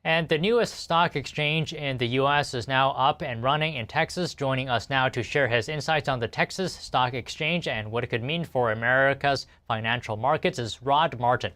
And the newest stock exchange in the U.S. is now up and running in Texas. Joining us now to share his insights on the Texas Stock Exchange and what it could mean for America's financial markets is Rod Martin,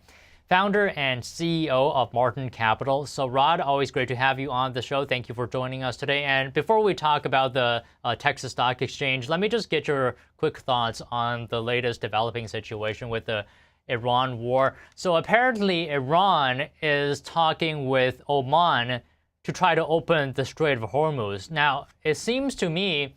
founder and CEO of Martin Capital. So Rod, always great to have you on the show. Thank you for joining us today. And before we talk about the Texas Stock Exchange, let me just get your quick thoughts on the latest developing situation with the Iran war. So apparently Iran is talking with Oman to try to open the Strait of Hormuz. Now, it seems to me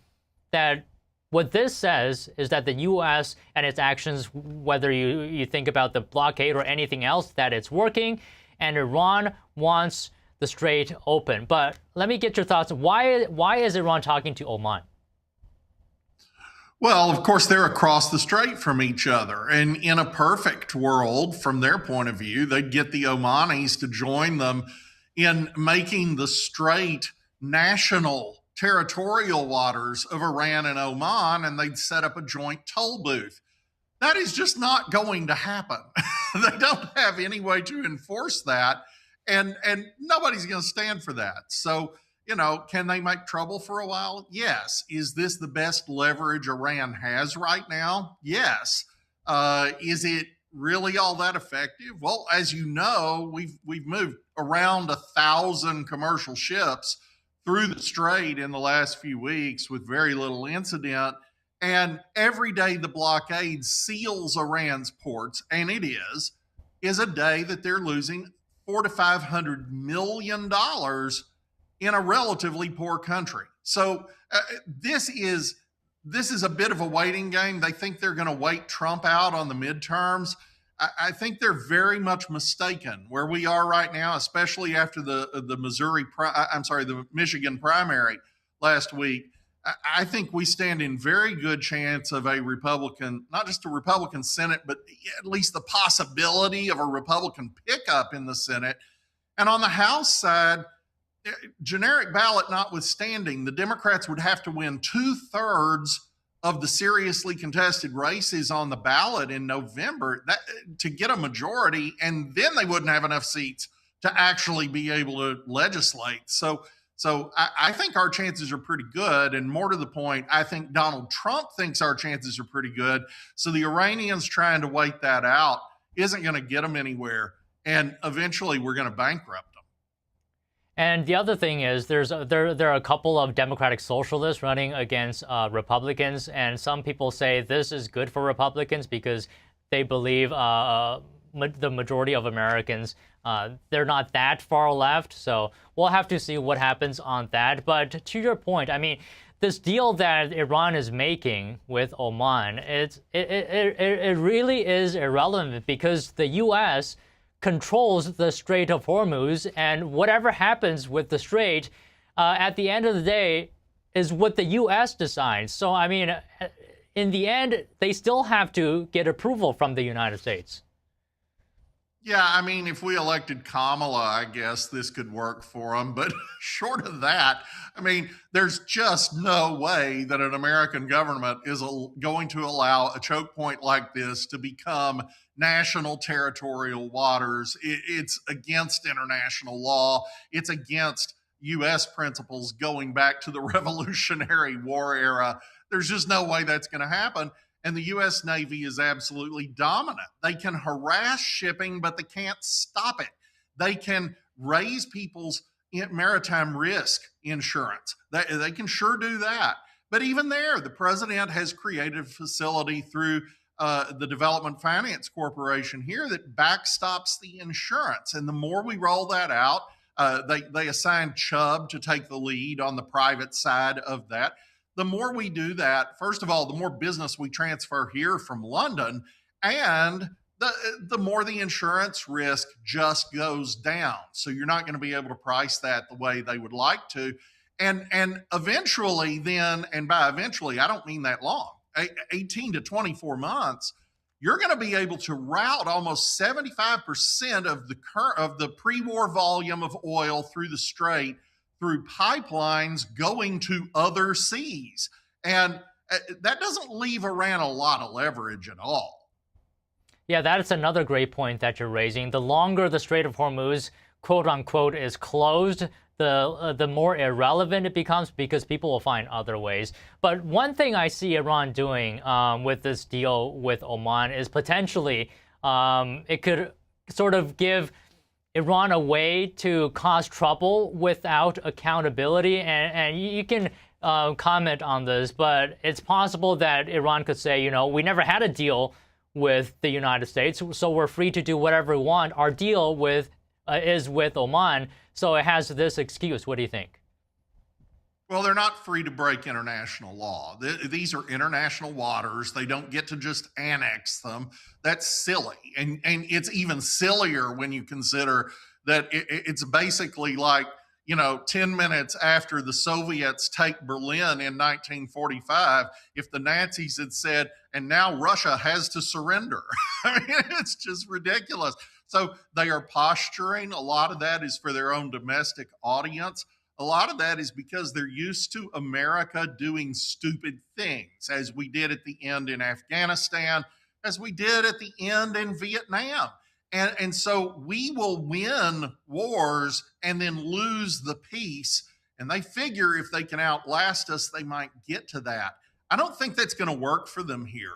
that what this says is that the U.S. and its actions, whether you think about the blockade or anything else, that it's working, and Iran wants the strait open. But let me get your thoughts. Why is Iran talking to Oman? Well, of course, they're across the strait from each other. And in a perfect world, from their point of view, they'd get the Omanis to join them in making the strait national territorial waters of Iran and Oman, and they'd set up a joint toll booth. That is just not going to happen. They don't have any way to enforce that, and nobody's going to stand for that. So, can they make trouble for a while? Yes. Is this the best leverage Iran has right now? Yes. Is it really all that effective? Well, as you know, we've moved around 1,000 commercial ships through the strait in the last few weeks with very little incident. And every day the blockade seals Iran's ports, and it is a day that they're losing $400 to $500 million in a relatively poor country. So this is a bit of a waiting game. They think they're going to wait Trump out on the midterms. I think they're very much mistaken where we are right now, especially after the Michigan primary last week. I think we stand in very good chance of a Republican, not just a Republican Senate, but at least the possibility of a Republican pickup in the Senate. And on the House side, generic ballot notwithstanding, the Democrats would have to win 2/3 of the seriously contested races on the ballot in November to get a majority, and then they wouldn't have enough seats to actually be able to legislate. So I think our chances are pretty good, and more to the point, I think Donald Trump thinks our chances are pretty good. So the Iranians trying to wait that out isn't going to get them anywhere, and eventually we're going to bankrupt them. And the other thing is there are a couple of Democratic socialists running against Republicans, and some people say this is good for Republicans because they believe the majority of Americans, they're not that far left. So we'll have to see what happens on that. But to your point, I mean, this deal that Iran is making with Oman, it really is irrelevant because the U.S. controls the Strait of Hormuz, and whatever happens with the strait, at the end of the day, is what the U.S. decides. So, I mean, in the end, they still have to get approval from the United States. Yeah, I mean, if we elected Kamala, I guess this could work for them. But short of that, I mean, there's just no way that an American government is going to allow a choke point like this to become national territorial waters. It's against international law. It's against U.S. principles going back to the Revolutionary War era. There's just no way that's going to happen. And the U.S. Navy is absolutely dominant. They can harass shipping, but they can't stop it. They can raise people's maritime risk insurance. They can sure do that. But even there, the president has created a facility through the Development Finance Corporation here that backstops the insurance. And the more we roll that out, they assign Chubb to take the lead on the private side of that. The more we do that, first of all, the more business we transfer here from London, and the more the insurance risk just goes down. So you're not going to be able to price that the way they would like to. And eventually then, and by eventually, I don't mean that long, 18 to 24 months, you're going to be able to route almost 75% of the pre-war volume of oil through the strait through pipelines going to other seas. And that doesn't leave Iran a lot of leverage at all. Yeah, that's another great point that you're raising. The longer the Strait of Hormuz quote unquote is closed, the more irrelevant it becomes because people will find other ways. But one thing I see Iran doing with this deal with Oman is potentially it could sort of give Iran a way to cause trouble without accountability. And you can comment on this, but it's possible that Iran could say, you know, we never had a deal with the United States, so we're free to do whatever we want. Our deal is with Oman, so it has this excuse. What do you think? Well, they're not free to break international law. These are international waters. They don't get to just annex them. That's silly. And it's even sillier when you consider that it's basically like, 10 minutes after the Soviets take Berlin in 1945, if the Nazis had said, and now Russia has to surrender. I mean, it's just ridiculous. So they are posturing. A lot of that is for their own domestic audience. A lot of that is because they're used to America doing stupid things, as we did at the end in Afghanistan, as we did at the end in Vietnam. And so we will win wars and then lose the peace. And they figure if they can outlast us, they might get to that. I don't think that's going to work for them here.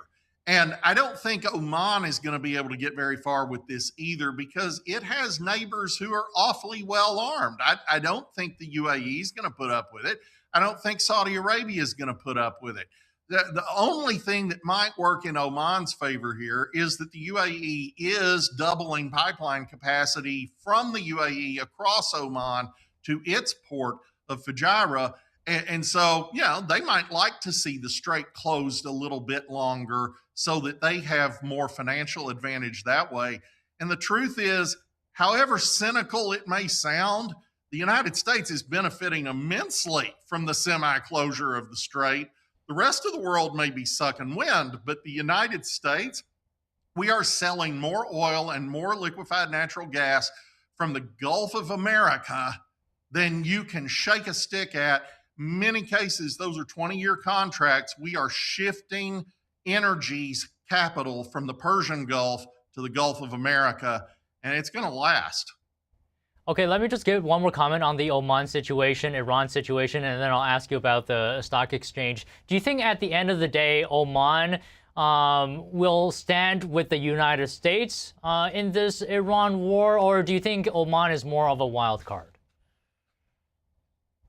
And I don't think Oman is going to be able to get very far with this either, because it has neighbors who are awfully well armed. I don't think the UAE is going to put up with it. I don't think Saudi Arabia is going to put up with it. The only thing that might work in Oman's favor here is that the UAE is doubling pipeline capacity from the UAE across Oman to its port of Fujairah. And so, they might like to see the strait closed a little bit longer so that they have more financial advantage that way. And the truth is, however cynical it may sound, the United States is benefiting immensely from the semi-closure of the strait. The rest of the world may be sucking wind, but the United States, we are selling more oil and more liquefied natural gas from the Gulf of America than you can shake a stick at. Many cases, those are 20-year contracts. We are shifting energy's capital from the Persian Gulf to the Gulf of America, and it's going to last. Okay, let me just give one more comment on the Oman situation, Iran situation, and then I'll ask you about the stock exchange. Do you think at the end of the day, Oman will stand with the United States in this Iran war, or do you think Oman is more of a wild card?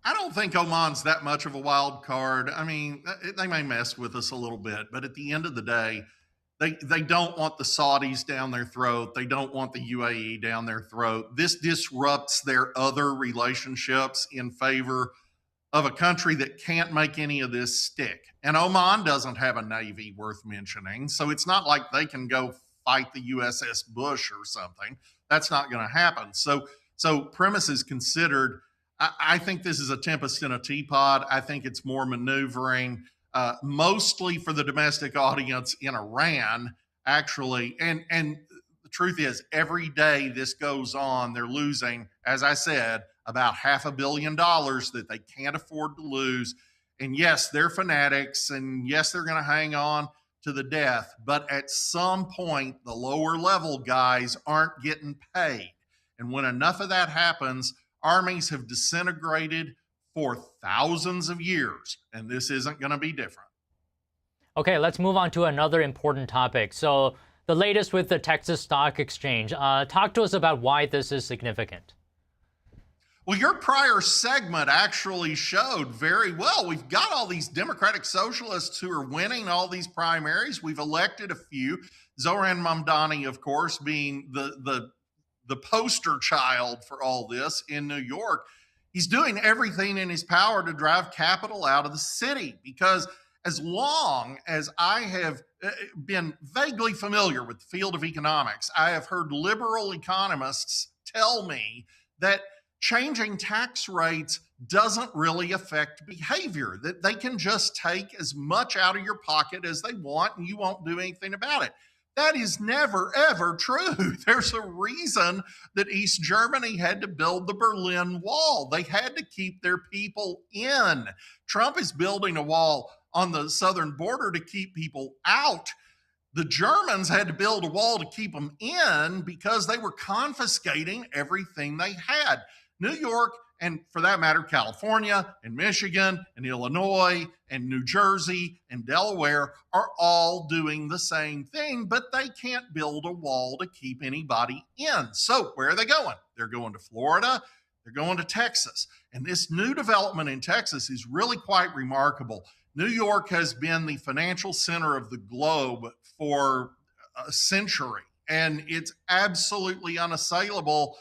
I don't think Oman's that much of a wild card. I mean, they may mess with us a little bit, but at the end of the day, they don't want the Saudis down their throat. They don't want the UAE down their throat. This disrupts their other relationships in favor of a country that can't make any of this stick. And Oman doesn't have a navy worth mentioning, so it's not like they can go fight the USS Bush or something. That's not going to happen. So premises considered, I think this is a tempest in a teapot. I think it's more maneuvering, mostly for the domestic audience in Iran, actually. And the truth is, every day this goes on, they're losing, as I said, about $500 million that they can't afford to lose. And yes, they're fanatics, and yes, they're going to hang on to the death. But at some point, the lower level guys aren't getting paid. And when enough of that happens, armies have disintegrated for thousands of years, and this isn't going to be different. Okay, let's move on to another important topic. So the latest with the Texas Stock Exchange. Talk to us about why this is significant. Well, your prior segment actually showed very well. We've got all these Democratic Socialists who are winning all these primaries. We've elected a few. Zoran Mamdani, of course, being the poster child for all this in New York. He's doing everything in his power to drive capital out of the city, because as long as I have been vaguely familiar with the field of economics, I have heard liberal economists tell me that changing tax rates doesn't really affect behavior, that they can just take as much out of your pocket as they want and you won't do anything about it. That is never, ever true. There's a reason that East Germany had to build the Berlin Wall. They had to keep their people in. Trump is building a wall on the southern border to keep people out. The Germans had to build a wall to keep them in because they were confiscating everything they had. New York, and for that matter, California and Michigan and Illinois and New Jersey and Delaware are all doing the same thing, but they can't build a wall to keep anybody in. So where are they going? They're going to Florida. They're going to Texas. And this new development in Texas is really quite remarkable. New York has been the financial center of the globe for a century, and it's absolutely unassailable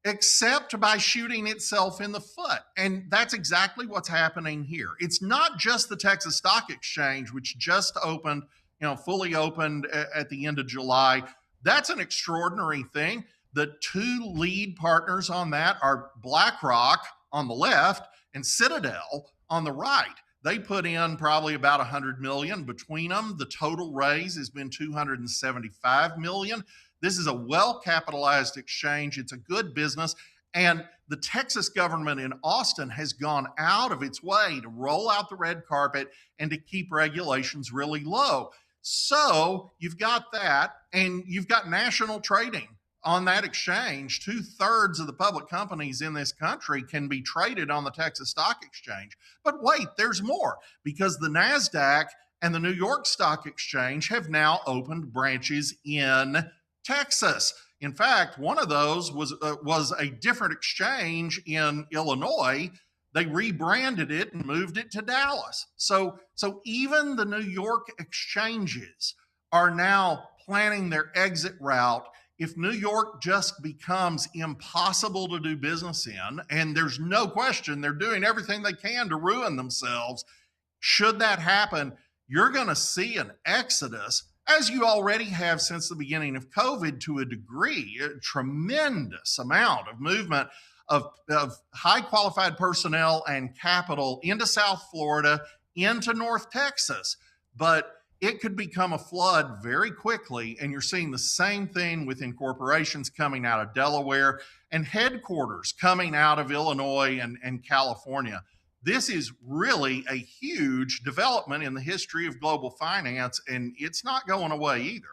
except by shooting itself in the foot. And that's exactly what's happening here. It's not just the Texas Stock Exchange, which just opened, fully opened at the end of July. That's an extraordinary thing. The two lead partners on that are BlackRock on the left and Citadel on the right. They put in probably about $100 million between them. The total raise has been $275 million. This is a well-capitalized exchange. It's a good business. And the Texas government in Austin has gone out of its way to roll out the red carpet and to keep regulations really low. So you've got that, and you've got national trading on that exchange. 2/3 of the public companies in this country can be traded on the Texas Stock Exchange. But wait, there's more, because the Nasdaq and the New York Stock Exchange have now opened branches in Texas. In fact, one of those was a different exchange in Illinois. They rebranded it and moved it to Dallas. So even the New York exchanges are now planning their exit route if New York just becomes impossible to do business in, and there's no question they're doing everything they can to ruin themselves. Should that happen, you're going to see an exodus, as you already have since the beginning of COVID to a degree, a tremendous amount of movement of high qualified personnel and capital into South Florida, into North Texas. But it could become a flood very quickly, and you're seeing the same thing with incorporations coming out of Delaware and headquarters coming out of Illinois and California. This is really a huge development in the history of global finance, and it's not going away either.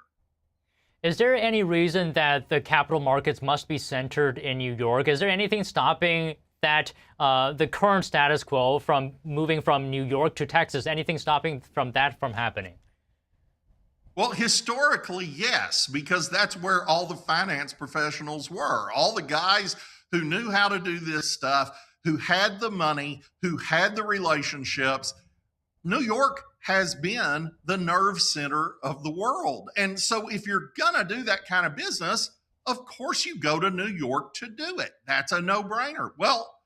Is there any reason that the capital markets must be centered in New York? Is there anything stopping that the current status quo from moving from New York to Texas? Anything stopping that from happening? Well, historically, yes, because that's where all the finance professionals were. All the guys who knew how to do this stuff, who had the money, who had the relationships. New York has been the nerve center of the world. And so if you're going to do that kind of business, of course you go to New York to do it. That's a no-brainer. Well,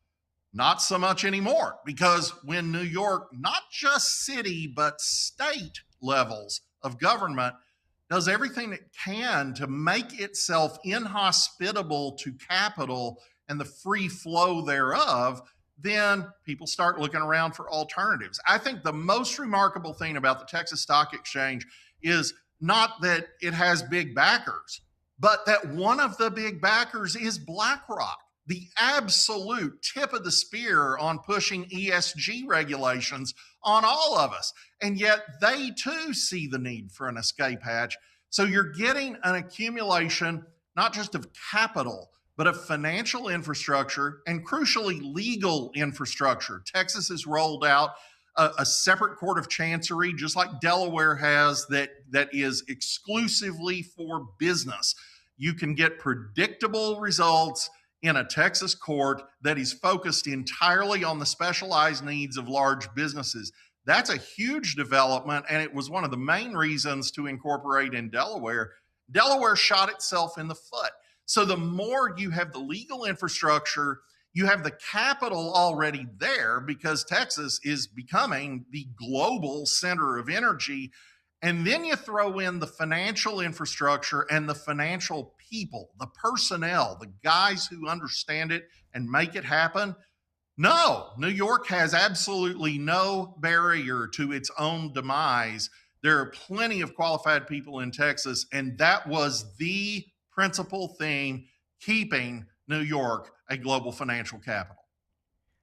not so much anymore, because when New York, not just city, but state levels of government, does everything it can to make itself inhospitable to capital and the free flow thereof, then people start looking around for alternatives. I think the most remarkable thing about the Texas Stock Exchange is not that it has big backers, but that one of the big backers is BlackRock, the absolute tip of the spear on pushing ESG regulations on all of us. And yet they too see the need for an escape hatch. So you're getting an accumulation, not just of capital, but of financial infrastructure and crucially legal infrastructure. Texas has rolled out a separate court of chancery, just like Delaware has, that is exclusively for business. You can get predictable results in a Texas court that is focused entirely on the specialized needs of large businesses. That's a huge development, and it was one of the main reasons to incorporate in Delaware. Delaware shot itself in the foot. So the more you have the legal infrastructure, you have the capital already there, because Texas is becoming the global center of energy. And then you throw in the financial infrastructure and the financial people, the personnel, the guys who understand it and make it happen. No, New York has absolutely no barrier to its own demise. There are plenty of qualified people in Texas, and that was the principal thing keeping New York a global financial capital.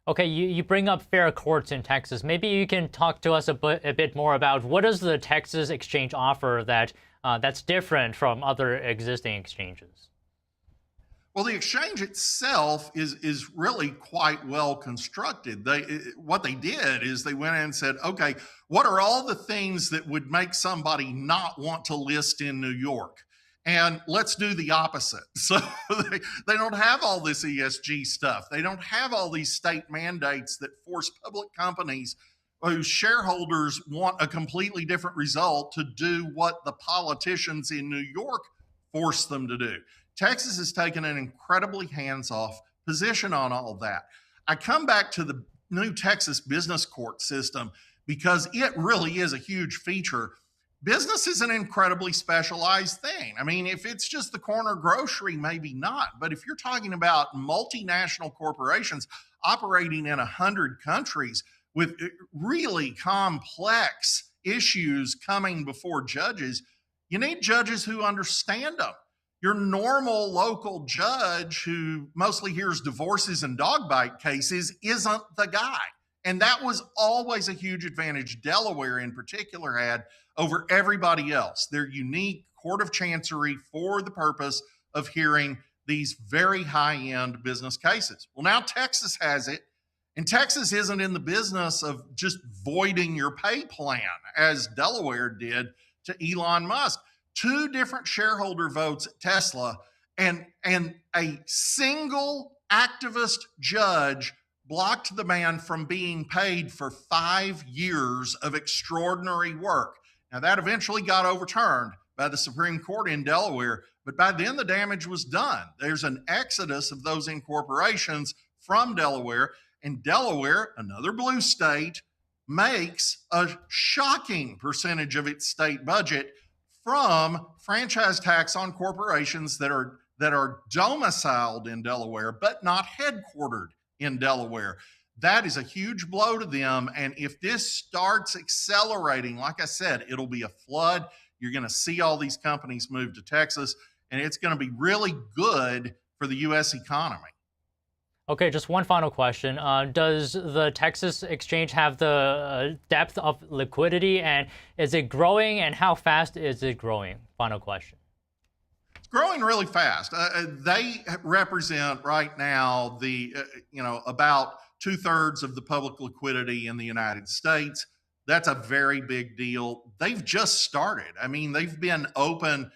Okay, you bring up fair courts in Texas. Maybe you can talk to us a bit more about what does the Texas exchange offer that that's different from other existing exchanges? Well, the exchange itself is really quite well constructed. What they did is they went in and said, okay, what are all the things that would make somebody not want to list in New York? And let's do the opposite. So they don't have all this ESG stuff. They don't have all these state mandates that force public companies whose shareholders want a completely different result to do what the politicians in New York force them to do. Texas has taken an incredibly hands-off position on all that. I come back to the new Texas business court system because it really is a huge feature. Business is an incredibly specialized thing. I mean, if it's just the corner grocery, maybe not. But if you're talking about multinational corporations operating in 100 countries with really complex issues coming before judges, you need judges who understand them. Your normal local judge who mostly hears divorces and dog bite cases isn't the guy. And that was always a huge advantage Delaware in particular had over everybody else. Their unique court of chancery for the purpose of hearing these very high-end business cases. Well, now Texas has it, and Texas isn't in the business of just voiding your pay plan as Delaware did to Elon Musk. 2 different shareholder votes at Tesla, and a single activist judge blocked the man from being paid for 5 years of extraordinary work. Now, that eventually got overturned by the Supreme Court in Delaware, but by then the damage was done. There's an exodus of those incorporations from Delaware, and Delaware, another blue state, makes a shocking percentage of its state budget from franchise tax on corporations that are domiciled in Delaware but not headquartered in Delaware. That is a huge blow to them. And if this starts accelerating, like I said, it'll be a flood. You're going to see all these companies move to Texas, and it's going to be really good for the U.S. economy. Okay, just one final question. Does the Texas exchange have the depth of liquidity, and is it growing, and how fast is it growing? Final question. It's growing really fast. They represent right now the, about 2/3 of the public liquidity in the United States. That's a very big deal. They've just started. I mean, they've been open,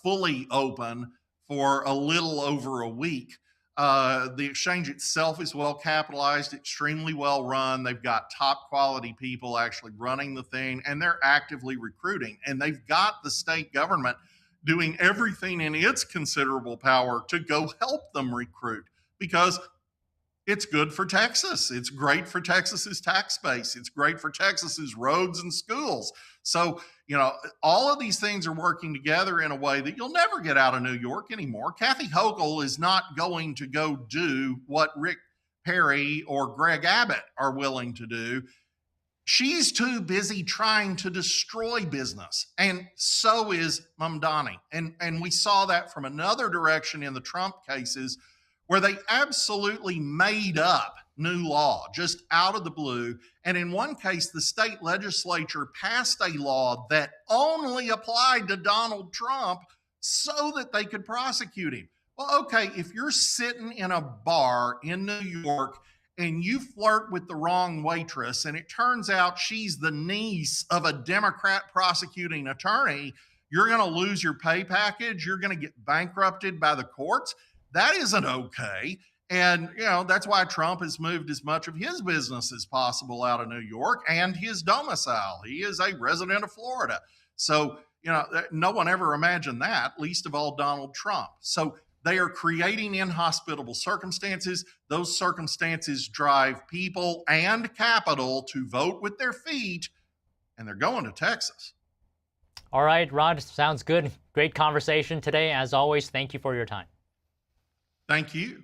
fully open for a little over a week. The exchange itself is well capitalized, extremely well run. They've got top quality people actually running the thing, and they're actively recruiting. And they've got the state government doing everything in its considerable power to go help them recruit, because it's good for Texas. It's great for Texas's tax base. It's great for Texas's roads and schools. So, all of these things are working together in a way that you'll never get out of New York anymore. Kathy Hochul is not going to go do what Rick Perry or Greg Abbott are willing to do. She's too busy trying to destroy business. And so is Mamdani. And we saw that from another direction in the Trump cases, where they absolutely made up new law just out of the blue. And in one case, the state legislature passed a law that only applied to Donald Trump so that they could prosecute him. Well, okay, if you're sitting in a bar in New York and you flirt with the wrong waitress, and it turns out she's the niece of a Democrat prosecuting attorney, you're going to lose your pay package. You're going to get bankrupted by the courts. That isn't okay. And, that's why Trump has moved as much of his business as possible out of New York and his domicile. He is a resident of Florida. So, no one ever imagined that, least of all Donald Trump. So they are creating inhospitable circumstances. Those circumstances drive people and capital to vote with their feet, and they're going to Texas. All right, Rod, sounds good. Great conversation today. As always, thank you for your time. Thank you.